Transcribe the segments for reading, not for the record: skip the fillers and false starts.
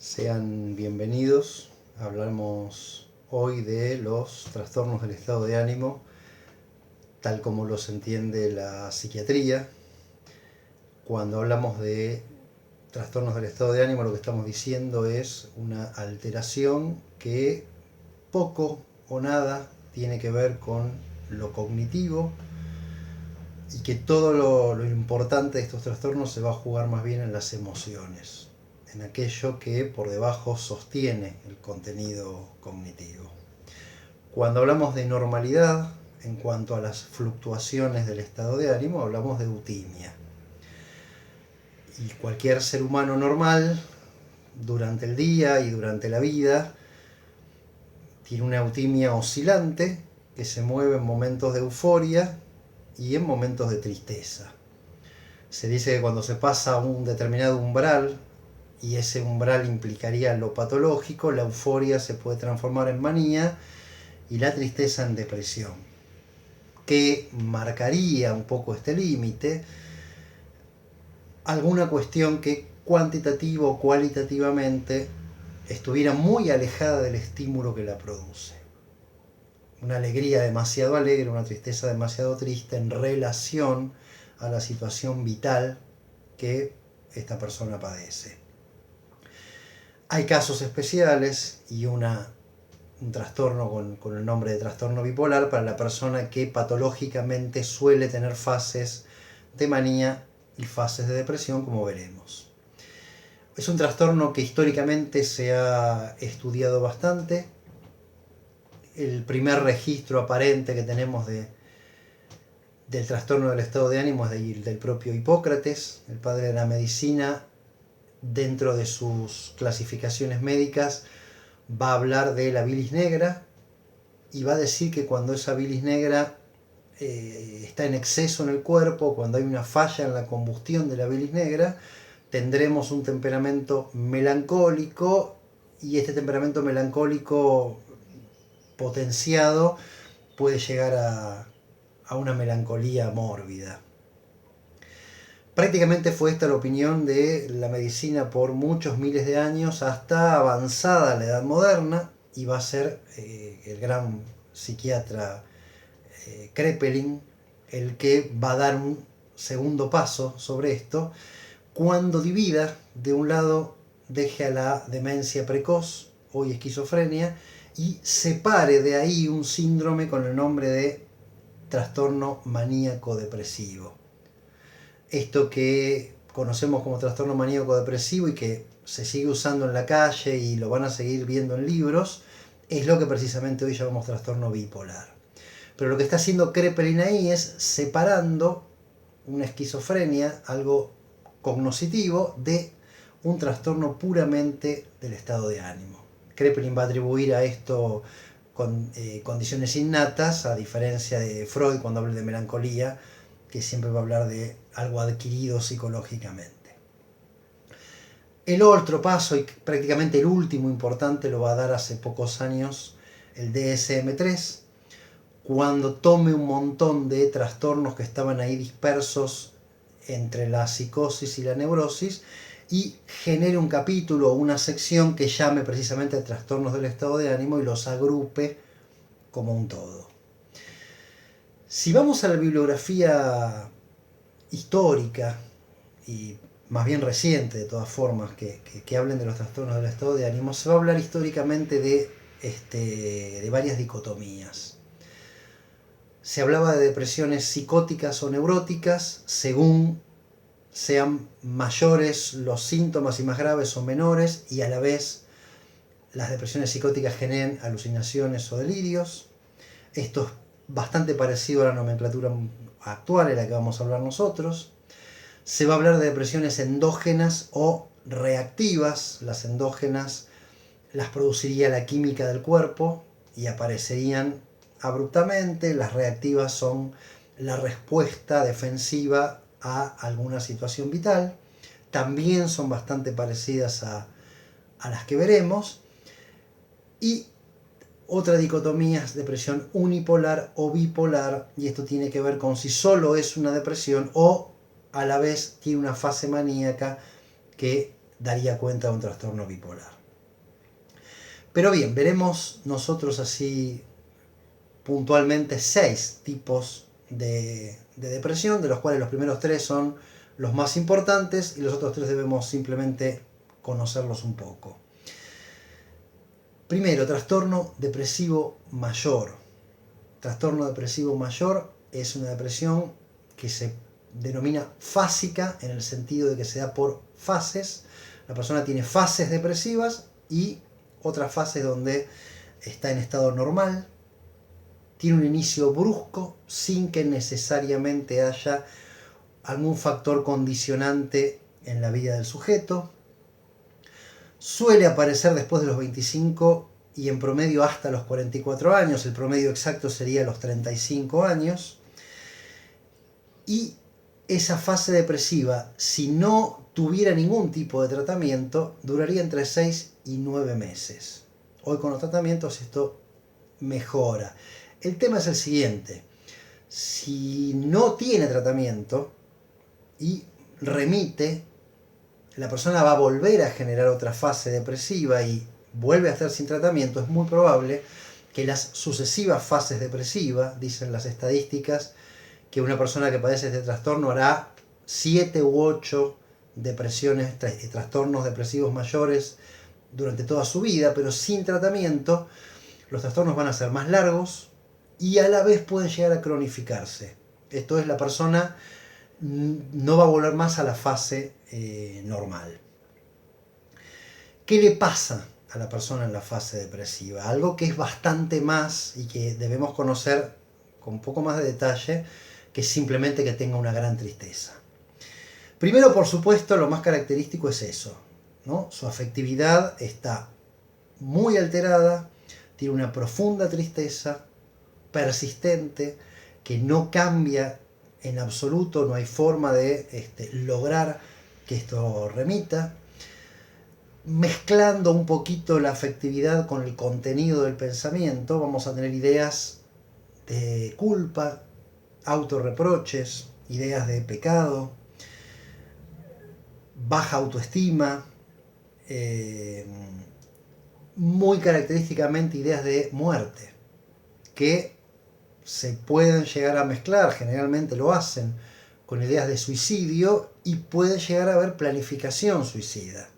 Sean bienvenidos. Hablamos hoy de los trastornos del estado de ánimo, tal como los entiende la psiquiatría. Cuando hablamos de trastornos del estado de ánimo, lo que estamos diciendo es una alteración que poco o nada tiene que ver con lo cognitivo y que todo lo importante de estos trastornos se va a jugar más bien en las emociones, en aquello que por debajo sostiene el contenido cognitivo. Cuando hablamos de normalidad, en cuanto a las fluctuaciones del estado de ánimo, hablamos de eutimia. Y cualquier ser humano normal, durante el día y durante la vida, tiene una eutimia oscilante que se mueve en momentos de euforia y en momentos de tristeza. Se dice que cuando se pasa un determinado umbral, y ese umbral implicaría lo patológico, la euforia se puede transformar en manía y la tristeza en depresión. ¿Qué marcaría un poco este límite? Alguna cuestión que cuantitativo o cualitativamente estuviera muy alejada del estímulo que la produce. Una alegría demasiado alegre, una tristeza demasiado triste en relación a la situación vital que esta persona padece. Hay casos especiales y un trastorno con el nombre de trastorno bipolar para la persona que patológicamente suele tener fases de manía y fases de depresión, como veremos. Es un trastorno que históricamente se ha estudiado bastante. El primer registro aparente que tenemos del trastorno del estado de ánimo es del propio Hipócrates, el padre de la medicina. Dentro de sus clasificaciones médicas va a hablar de la bilis negra y va a decir que cuando esa bilis negra está en exceso en el cuerpo, cuando hay una falla en la combustión de la bilis negra, tendremos un temperamento melancólico, y este temperamento melancólico potenciado puede llegar a una melancolía mórbida. Prácticamente fue esta la opinión de la medicina por muchos miles de años, hasta avanzada la edad moderna, y va a ser el gran psiquiatra Kraepelin el que va a dar un segundo paso sobre esto, cuando divida, de un lado deje a la demencia precoz, hoy esquizofrenia, y separe de ahí un síndrome con el nombre de trastorno maníaco depresivo. Esto que conocemos como trastorno maníaco depresivo y que se sigue usando en la calle y lo van a seguir viendo en libros, es lo que precisamente hoy llamamos trastorno bipolar. Pero lo que está haciendo Kraepelin ahí es separando una esquizofrenia, algo cognoscitivo, de un trastorno puramente del estado de ánimo. Kraepelin va a atribuir a esto condiciones innatas, a diferencia de Freud cuando habla de melancolía, que siempre va a hablar de algo adquirido psicológicamente. El otro paso, y prácticamente el último importante, lo va a dar hace pocos años el DSM-3, cuando tome un montón de trastornos que estaban ahí dispersos entre la psicosis y la neurosis y genere un capítulo o una sección que llame precisamente trastornos del estado de ánimo y los agrupe como un todo. Si vamos a la bibliografía histórica y más bien reciente, de todas formas, que hablen de los trastornos del estado de ánimo, se va a hablar históricamente de varias dicotomías. Se hablaba de depresiones psicóticas o neuróticas según sean mayores los síntomas y más graves o menores, y a la vez las depresiones psicóticas generen alucinaciones o delirios. Esto es bastante parecido a la nomenclatura actual en la que vamos a hablar nosotros. Se va a hablar de depresiones endógenas o reactivas. Las endógenas las produciría la química del cuerpo y aparecerían abruptamente. Las reactivas son la respuesta defensiva a alguna situación vital. También son bastante parecidas a las que veremos. Y otra dicotomía es depresión unipolar o bipolar, y esto tiene que ver con si solo es una depresión o a la vez tiene una fase maníaca que daría cuenta de un trastorno bipolar. Pero bien, veremos nosotros así puntualmente 6 tipos de depresión, de los cuales los primeros 3 son los más importantes y los otros 3 debemos simplemente conocerlos un poco. Primero, trastorno depresivo mayor. Trastorno depresivo mayor es una depresión que se denomina fásica en el sentido de que se da por fases. La persona tiene fases depresivas y otras fases donde está en estado normal. Tiene un inicio brusco sin que necesariamente haya algún factor condicionante en la vida del sujeto. Suele aparecer después de los 25 y en promedio hasta los 44 años. El promedio exacto sería los 35 años. Y esa fase depresiva, si no tuviera ningún tipo de tratamiento, duraría entre 6 y 9 meses. Hoy con los tratamientos esto mejora. El tema es el siguiente: si no tiene tratamiento y remite, la persona va a volver a generar otra fase depresiva y vuelve a estar sin tratamiento. Es muy probable que las sucesivas fases depresivas, dicen las estadísticas, que una persona que padece este trastorno hará 7 u 8 depresiones, trastornos depresivos mayores durante toda su vida, pero sin tratamiento los trastornos van a ser más largos y a la vez pueden llegar a cronificarse. Esto es, la persona no va a volver más a la fase normal. ¿Qué le pasa a la persona en la fase depresiva? Algo que es bastante más y que debemos conocer con un poco más de detalle, que simplemente que tenga una gran tristeza. Primero, por supuesto, lo más característico es eso, ¿no? Su afectividad está muy alterada, tiene una profunda tristeza, persistente, que no cambia en absoluto, no hay forma de lograr que esto remita. Mezclando un poquito la afectividad con el contenido del pensamiento, vamos a tener ideas de culpa, autorreproches, ideas de pecado, baja autoestima, muy característicamente ideas de muerte, que se pueden llegar a mezclar, generalmente lo hacen, con ideas de suicidio, y puede llegar a haber planificación suicida,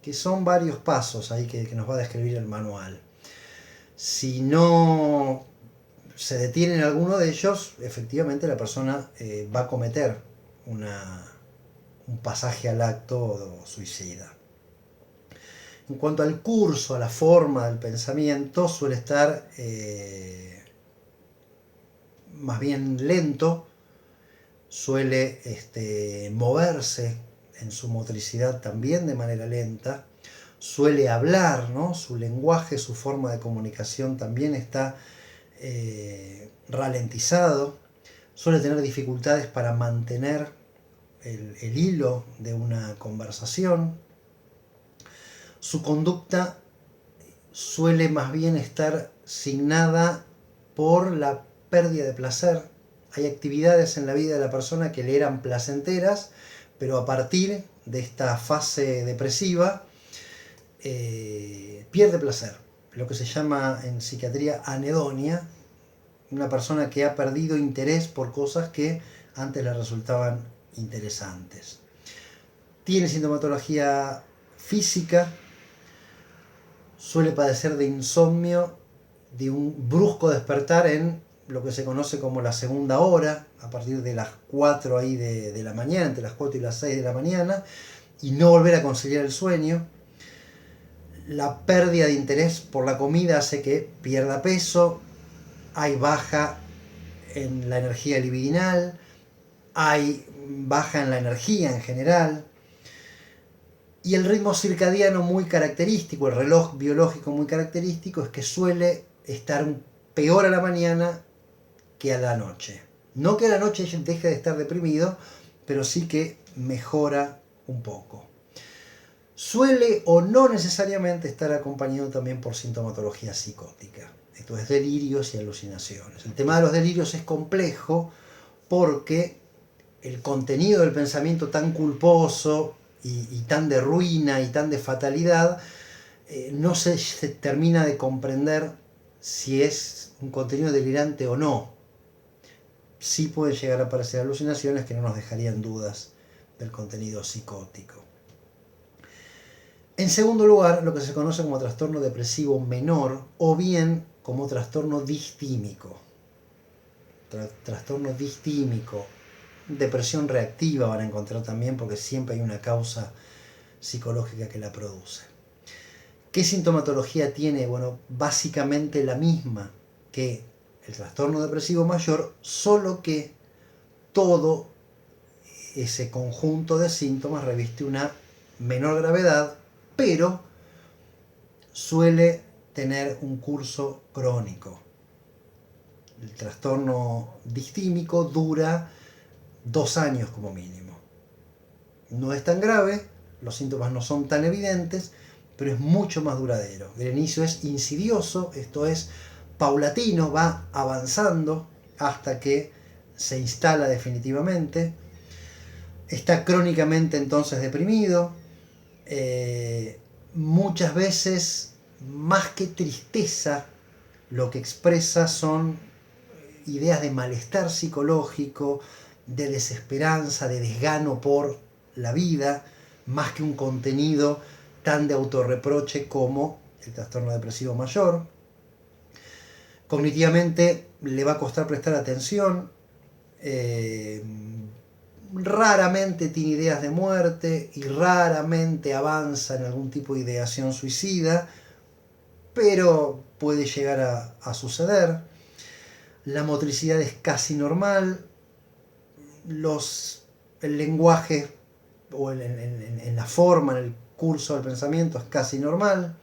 que son varios pasos ahí que nos va a describir el manual. Si no se detiene en alguno de ellos, efectivamente la persona va a cometer un pasaje al acto suicida. En cuanto al curso, a la forma del pensamiento, suele estar más bien lento, suele moverse en su motricidad también de manera lenta, suele hablar, ¿no? Su lenguaje, su forma de comunicación también está ralentizado, suele tener dificultades para mantener el hilo de una conversación. Su conducta suele más bien estar signada por la pérdida de placer. Hay actividades en la vida de la persona que le eran placenteras, pero a partir de esta fase depresiva pierde placer, lo que se llama en psiquiatría anedonia, una persona que ha perdido interés por cosas que antes le resultaban interesantes. Tiene sintomatología física, suele padecer de insomnio, de un brusco despertar en lo que se conoce como la segunda hora, a partir de las 4 ahí de la mañana, entre las 4 y las 6 de la mañana, y no volver a conciliar el sueño. La pérdida de interés por la comida hace que pierda peso, hay baja en la energía libidinal, hay baja en la energía en general, y el ritmo circadiano muy característico, el reloj biológico muy característico, es que suele estar peor a la mañana que a la noche. No que a la noche deje de estar deprimido, pero sí que mejora un poco. Suele o no necesariamente estar acompañado también por sintomatología psicótica. Esto es delirios y alucinaciones. El tema de los delirios es complejo porque el contenido del pensamiento tan culposo y tan de ruina y tan de fatalidad, no se termina de comprender si es un contenido delirante o no. Sí pueden llegar a aparecer alucinaciones que no nos dejarían dudas del contenido psicótico. En segundo lugar, lo que se conoce como trastorno depresivo menor o bien como trastorno distímico. Trastorno distímico, depresión reactiva van a encontrar también porque siempre hay una causa psicológica que la produce. ¿Qué sintomatología tiene? Bueno, básicamente la misma que el trastorno depresivo mayor, solo que todo ese conjunto de síntomas reviste una menor gravedad, pero suele tener un curso crónico. El trastorno distímico dura 2 años como mínimo. No es tan grave, los síntomas no son tan evidentes, pero es mucho más duradero. El inicio es insidioso, esto es paulatino, va avanzando hasta que se instala definitivamente. Está crónicamente entonces deprimido. Muchas veces, más que tristeza, lo que expresa son ideas de malestar psicológico, de desesperanza, de desgano por la vida, más que un contenido tan de autorreproche como el trastorno depresivo mayor. Cognitivamente le va a costar prestar atención, raramente tiene ideas de muerte y raramente avanza en algún tipo de ideación suicida, pero puede llegar a suceder. La motricidad es casi normal, el lenguaje o en la forma, en el curso del pensamiento es casi normal.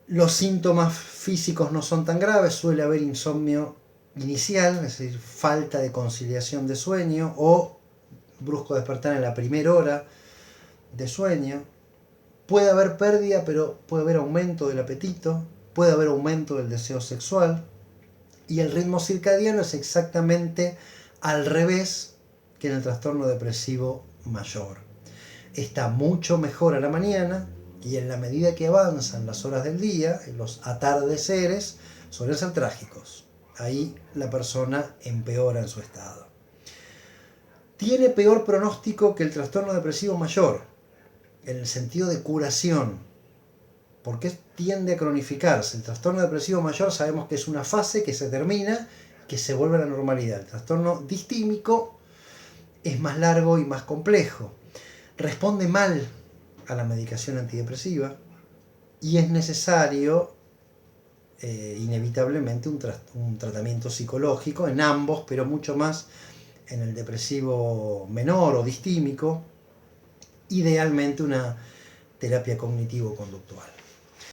Los síntomas físicos no son tan graves, suele haber insomnio inicial, es decir, falta de conciliación de sueño o brusco despertar en la primera hora de sueño. Puede haber pérdida, pero puede haber aumento del apetito, puede haber aumento del deseo sexual, y el ritmo circadiano es exactamente al revés que en el trastorno depresivo mayor. Está mucho mejor a la mañana y en la medida que avanzan las horas del día, los atardeceres suelen ser trágicos. Ahí la persona empeora en su estado. Tiene peor pronóstico que el trastorno depresivo mayor, en el sentido de curación, porque tiende a cronificarse. El trastorno depresivo mayor sabemos que es una fase que se termina, que se vuelve a la normalidad. El trastorno distímico es más largo y más complejo. Responde mal a la medicación antidepresiva y es necesario inevitablemente un tratamiento psicológico en ambos, pero mucho más en el depresivo menor o distímico, idealmente una terapia cognitivo-conductual.